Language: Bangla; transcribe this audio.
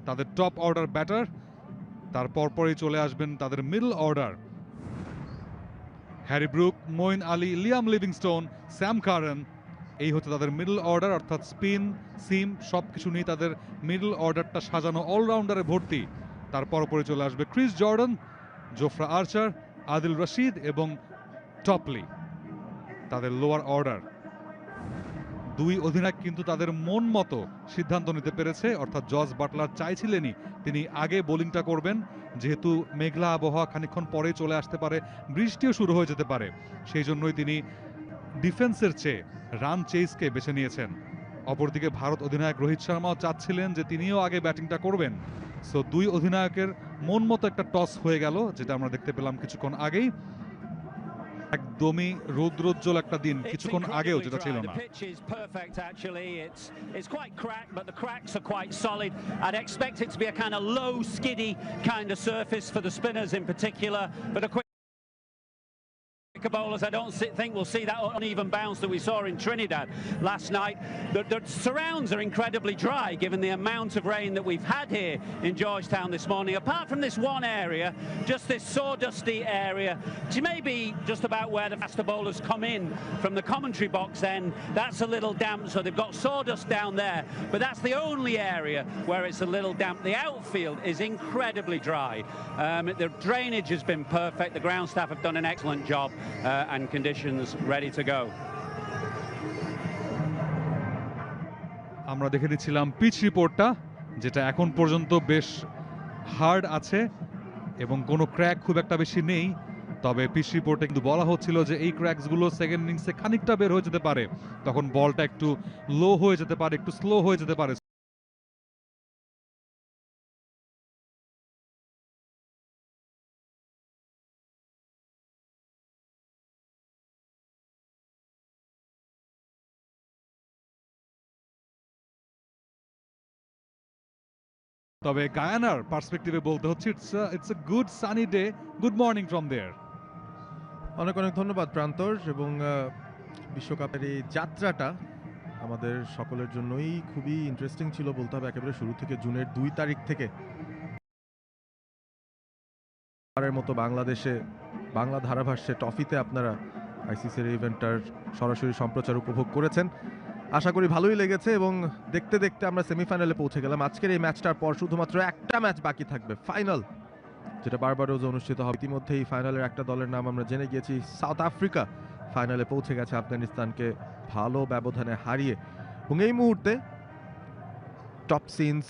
তাদের টপ অর্ডার ব্যাটার, তারপর পরেই চলে আসবেন তাদের middle order Harry Brook, Moeen Ali, Liam Livingstone, Sam Curran. এই হচ্ছে তাদের মিডল অর্ডার, অর্থাৎ স্পিন সিম সবকিছু নিয়ে তাদের মিডল অর্ডারটা সাজানো অলরাউন্ডারে ভর্তি। তারপর পরে চলে আসবে ক্রিস জর্ডান, জোফরা আর্চার, আদিল রশিদ এবং টপলি তাদের লোয়ার অর্ডার। দুই অধিনায়ক কিন্তু তাদের মন মতো সিদ্ধান্ত নিতে পেরেছে, অর্থাৎ জস বাটলার চাইছিলেনই তিনি আগে বোলিংটা করবেন, যেহেতু মেঘলা আবহাওয়া খানিকক্ষণ পরে চলে আসতে পারে, বৃষ্টিও শুরু হয়ে যেতে পারে, সেই জন্যই তিনি ডিফেন্সের চেয়ে রান চেইসকে বেছে নিয়েছেন। অপরদিকে ভারত অধিনায়ক রোহিত শর্মাও চাচ্ছিলেন যে তিনিও আগে ব্যাটিংটা করবেন। সো দুই অধিনায়কের মন মতো একটা টস হয়ে গেল, যেটা আমরা দেখতে পেলাম কিছুক্ষণ আগেই। একদমই রৌদ্রোজ্জ্বল একটা দিন কিছুক্ষণ আগেও যেটা ছিল না। It's quite cracked, but the cracks are quite solid. I'd expect it to be a kind of low, skiddy kind of surface for the spinners in particular, but a quick bowlers, I don't think we'll see that uneven bounce that we saw in Trinidad last night. The surrounds are incredibly dry given the amount of rain that we've had here in Georgetown this morning. Apart from this one area, just this sawdusty area, which may be just about where the faster bowlers come in from the commentary box end, that's a little damp, so they've got sawdust down there, but that's the only area where it's a little damp. The outfield is incredibly dry. The drainage has been perfect. The ground staff have done an excellent job. And conditions ready to go. আমরা দেখে দিচ্ছিলাম পিচ রিপোর্টটা, যেটা এখন পর্যন্ত বেশ হার্ড আছে এবং কোনো ক্র্যাক খুব একটা বেশি নেই। তবে পিচ রিপোর্টে কিন্তু বলা হচ্ছিল যে এই ক্র্যাকসগুলো সেকেন্ড ইনিংসে খানিকটা বের হয়ে যেতে পারে, তখন বলটা একটু লো হয়ে যেতে পারে, একটু স্লো হয়ে যেতে পারে। তবে গায়ানার পার্সপেক্টিভে বলতে হচ্ছে it's a good sunny day. Good morning from there. অনেক অনেক ধন্যবাদ প্রান্তর, এবং বিশ্বকাপের এই যাত্রাটা আমাদের সকলের জন্যই খুবই ইন্টারেস্টিং ছিল বলতে হবে। একেবারে শুরু থেকে জুনের 2 তারিখ থেকে মতো বাংলাদেশে বাংলা ধারাভাষ্যে টফিতে আপনারা আইসিসির ইভেন্টটার সরাসরি সম্প্রচার উপভোগ করেছেন। আশা করি ভালোই লেগেছে, এবং দেখতে দেখতে আমরা সেমিফাইনালে পৌঁছে গেলাম। আজকের এই ম্যাচটার পর শুধুমাত্র একটা ম্যাচ বাকি থাকবে, ফাইনাল, যেটা বারবাডোজে অনুষ্ঠিত হবে। ইতিমধ্যেই ফাইনালের একটা দলের নাম আমরা জেনে গিয়েছি, সাউথ আফ্রিকা ফাইনালে পৌঁছে গেছে আফগানিস্তানকে ভালো ব্যবধানে হারিয়ে। এবং এই মুহূর্তে টপ সিনস